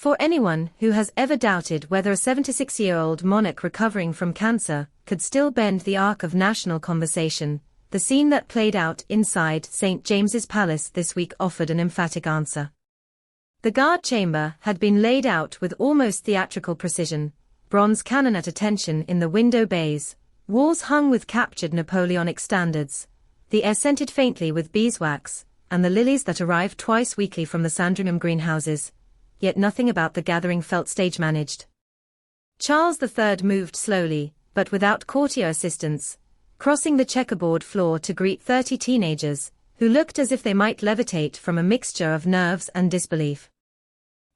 For anyone who has ever doubted whether a 76-year-old monarch recovering from cancer could still bend the arc of national conversation, the scene that played out inside St. James's Palace this week offered an emphatic answer. The guard chamber had been laid out with almost theatrical precision, bronze cannon at attention in the window bays, walls hung with captured Napoleonic standards, the air scented faintly with beeswax, and the lilies that arrived twice weekly from the Sandringham greenhouses, yet nothing about the gathering felt stage-managed. Charles III moved slowly, but without courtier assistance, crossing the checkerboard floor to greet 30 teenagers, who looked as if they might levitate from a mixture of nerves and disbelief.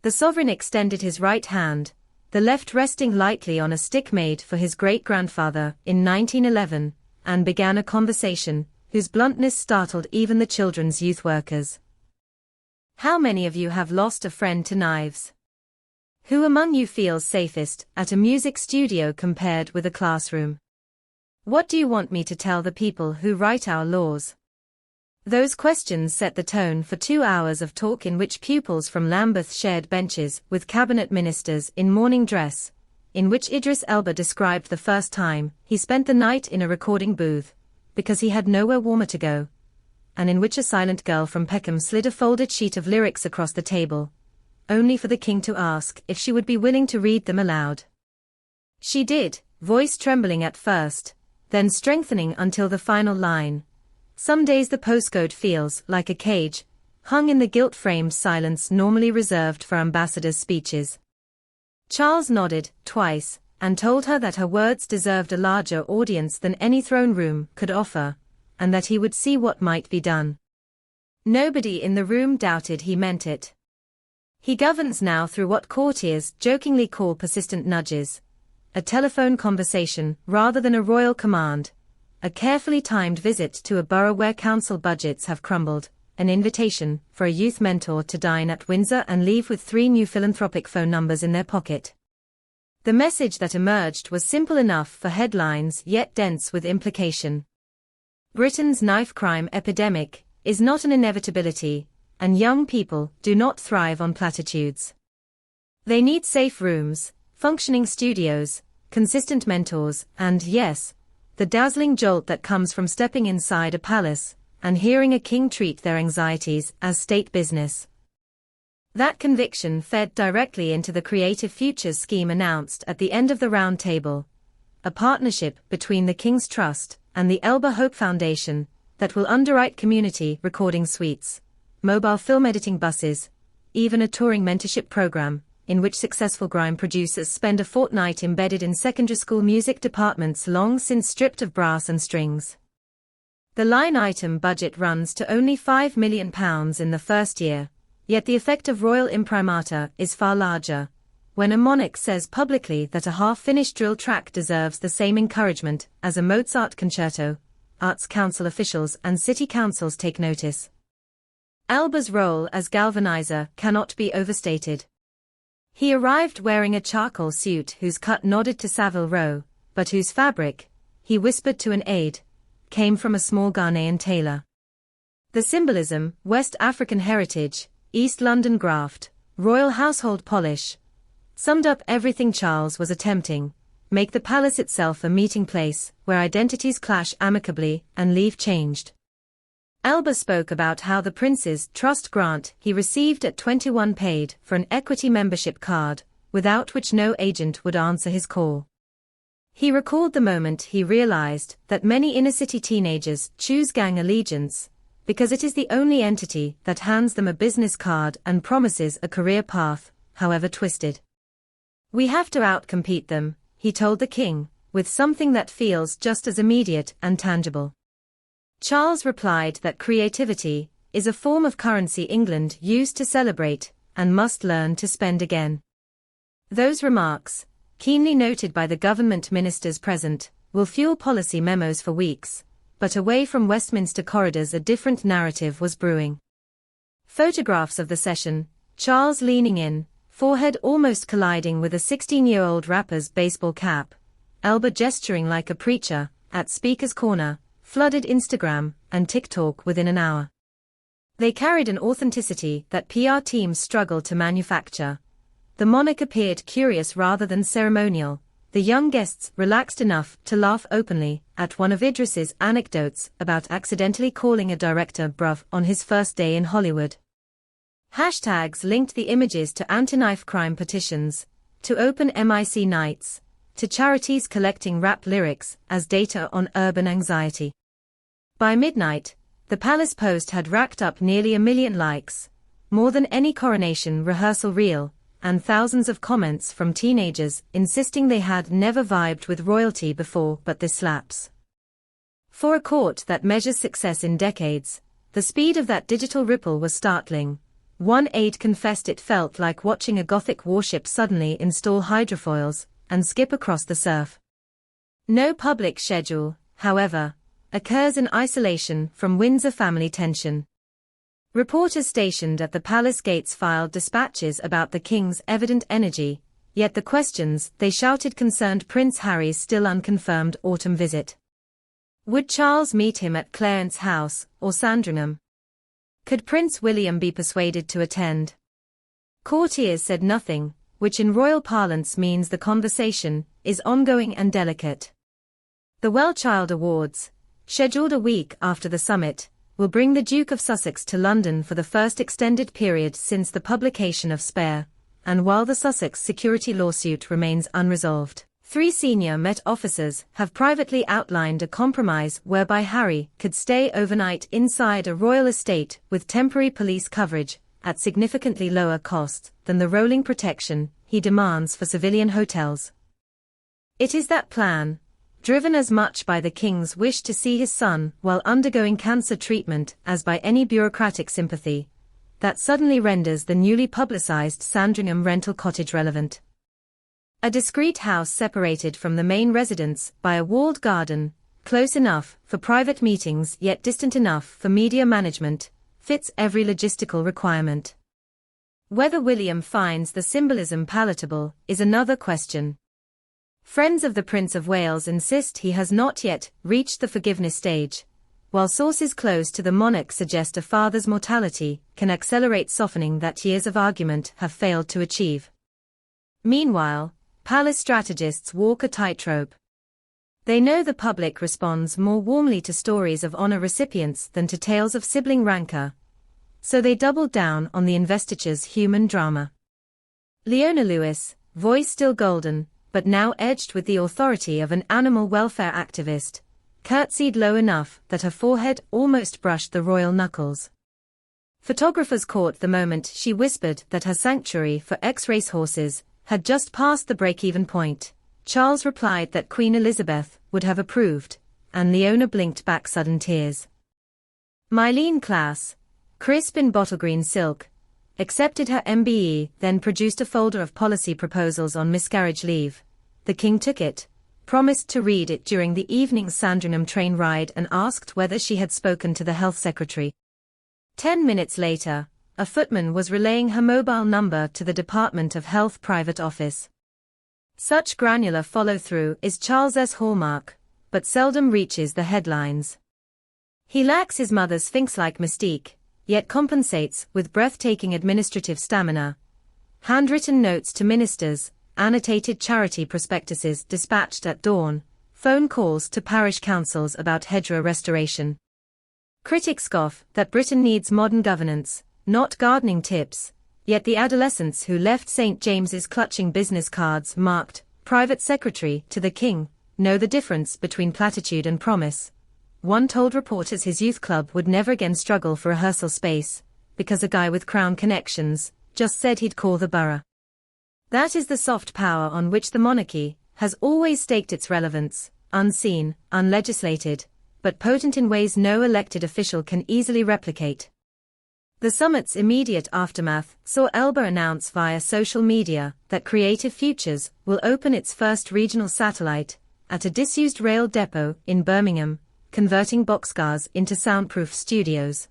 The sovereign extended his right hand, the left resting lightly on a stick made for his great-grandfather in 1911, and began a conversation whose bluntness startled even the children's youth workers. How many of you have lost a friend to knives? Who among you feels safest at a music studio compared with a classroom? What do you want me to tell the people who write our laws? Those questions set the tone for 2 hours of talk in which pupils from Lambeth shared benches with cabinet ministers in morning dress, in which Idris Elba described the first time he spent the night in a recording booth, because he had nowhere warmer to go, and in which a silent girl from Peckham slid a folded sheet of lyrics across the table, only for the king to ask if she would be willing to read them aloud. She did, voice trembling at first, then strengthening until the final line. Some days the postcode feels like a cage, hung in the gilt-framed silence normally reserved for ambassadors' speeches. Charles nodded, twice, and told her that her words deserved a larger audience than any throne room could offer, and that he would see what might be done. Nobody in the room doubted he meant it. He governs now through what courtiers jokingly call persistent nudges, a telephone conversation rather than a royal command, a carefully timed visit to a borough where council budgets have crumbled, an invitation for a youth mentor to dine at Windsor and leave with 3 new philanthropic phone numbers in their pocket. The message that emerged was simple enough for headlines yet dense with implication. Britain's knife crime epidemic is not an inevitability, and young people do not thrive on platitudes. They need safe rooms, functioning studios, consistent mentors, and yes, the dazzling jolt that comes from stepping inside a palace and hearing a king treat their anxieties as state business. That conviction fed directly into the Creative Futures scheme announced at the end of the round table, a partnership between the King's Trust and the Elba Hope Foundation that will underwrite community recording suites, mobile film editing buses, even a touring mentorship program, in which successful grime producers spend a fortnight embedded in secondary school music departments long since stripped of brass and strings. The line item budget runs to only £5 million in the first year, yet the effect of royal imprimatur is far larger, when a monarch says publicly that a half-finished drill track deserves the same encouragement as a Mozart concerto. Arts Council officials and city councils take notice. Elba's role as galvanizer cannot be overstated. He arrived wearing a charcoal suit whose cut nodded to Savile Row, but whose fabric, he whispered to an aide, came from a small Ghanaian tailor. The symbolism, West African heritage, East London graft, royal household polish, summed up everything Charles was attempting: make the palace itself a meeting place where identities clash amicably and leave changed. Elba spoke about how the prince's trust grant he received at 21 paid for an equity membership card, without which no agent would answer his call. He recalled the moment he realized that many inner-city teenagers choose gang allegiance because it is the only entity that hands them a business card and promises a career path, however twisted. We have to outcompete them, he told the king, with something that feels just as immediate and tangible. Charles replied that creativity is a form of currency England used to celebrate and must learn to spend again. Those remarks, keenly noted by the government ministers present, will fuel policy memos for weeks, but away from Westminster corridors a different narrative was brewing. Photographs of the session, Charles leaning in, forehead almost colliding with a 16-year-old rapper's baseball cap, Elba gesturing like a preacher, at Speaker's Corner, flooded Instagram and TikTok within an hour. They carried an authenticity that PR teams struggled to manufacture. The monarch appeared curious rather than ceremonial. The young guests relaxed enough to laugh openly at one of Idris's anecdotes about accidentally calling a director bruv on his first day in Hollywood. Hashtags linked the images to anti-knife crime petitions, to open MIC nights, to charities collecting rap lyrics as data on urban anxiety. By midnight, the Palace Post had racked up nearly 1 million likes, more than any coronation rehearsal reel, and thousands of comments from teenagers insisting they had never vibed with royalty before but this slaps. For a court that measures success in decades, the speed of that digital ripple was startling. One aide confessed it felt like watching a Gothic warship suddenly install hydrofoils and skip across the surf. No public schedule, however, occurs in isolation from Windsor family tension. Reporters stationed at the palace gates filed dispatches about the king's evident energy, yet the questions they shouted concerned Prince Harry's still unconfirmed autumn visit. Would Charles meet him at Clarence House or Sandringham? Could Prince William be persuaded to attend? Courtiers said nothing, which in royal parlance means the conversation is ongoing and delicate. The Well-Child Awards, scheduled a week after the summit, will bring the Duke of Sussex to London for the first extended period since the publication of Spare, and while the Sussex security lawsuit remains unresolved, 3 senior Met officers have privately outlined a compromise whereby Harry could stay overnight inside a royal estate with temporary police coverage, at significantly lower cost than the rolling protection he demands for civilian hotels. It is that plan, driven as much by the king's wish to see his son while undergoing cancer treatment as by any bureaucratic sympathy, that suddenly renders the newly publicized Sandringham rental cottage relevant. A discreet house separated from the main residence by a walled garden, close enough for private meetings yet distant enough for media management, fits every logistical requirement. Whether William finds the symbolism palatable is another question. Friends of the Prince of Wales insist he has not yet reached the forgiveness stage, while sources close to the monarch suggest a father's mortality can accelerate softening that years of argument have failed to achieve. Meanwhile, palace strategists walk a tightrope. They know the public responds more warmly to stories of honor recipients than to tales of sibling rancor, so they doubled down on the investiture's human drama. Leona Lewis, voice still golden, but now edged with the authority of an animal welfare activist, curtsied low enough that her forehead almost brushed the royal knuckles. Photographers caught the moment she whispered that her sanctuary for ex-racehorses had just passed the break-even point. Charles replied that Queen Elizabeth would have approved, and Leona blinked back sudden tears. Mylene Klass, crisp in bottle-green silk, accepted her MBE, then produced a folder of policy proposals on miscarriage leave. The king took it, promised to read it during the evening's Sandringham train ride and asked whether she had spoken to the health secretary. 10 minutes later, a footman was relaying her mobile number to the Department of Health private office. Such granular follow-through is Charles's hallmark, but seldom reaches the headlines. He lacks his mother's sphinx-like mystique, yet compensates with breathtaking administrative stamina. Handwritten notes to ministers, annotated charity prospectuses dispatched at dawn, phone calls to parish councils about hedgerow restoration. Critics scoff that Britain needs modern governance, not gardening tips, yet the adolescents who left St. James's clutching business cards marked "Private Secretary to the King" know the difference between platitude and promise. One told reporters his youth club would never again struggle for rehearsal space, because a guy with Crown connections just said he'd call the borough. That is the soft power on which the monarchy has always staked its relevance, unseen, unlegislated, but potent in ways no elected official can easily replicate. The summit's immediate aftermath saw Elba announce via social media that Creative Futures will open its first regional satellite at a disused rail depot in Birmingham, converting boxcars into soundproof studios.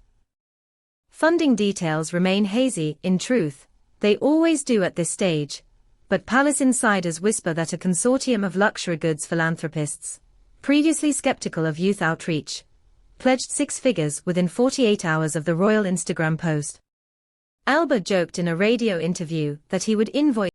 Funding details remain hazy. In truth, they always do at this stage, but palace insiders whisper that a consortium of luxury goods philanthropists, previously skeptical of youth outreach, pledged 6 figures within 48 hours of the royal Instagram post. Elba joked in a radio interview that he would invoice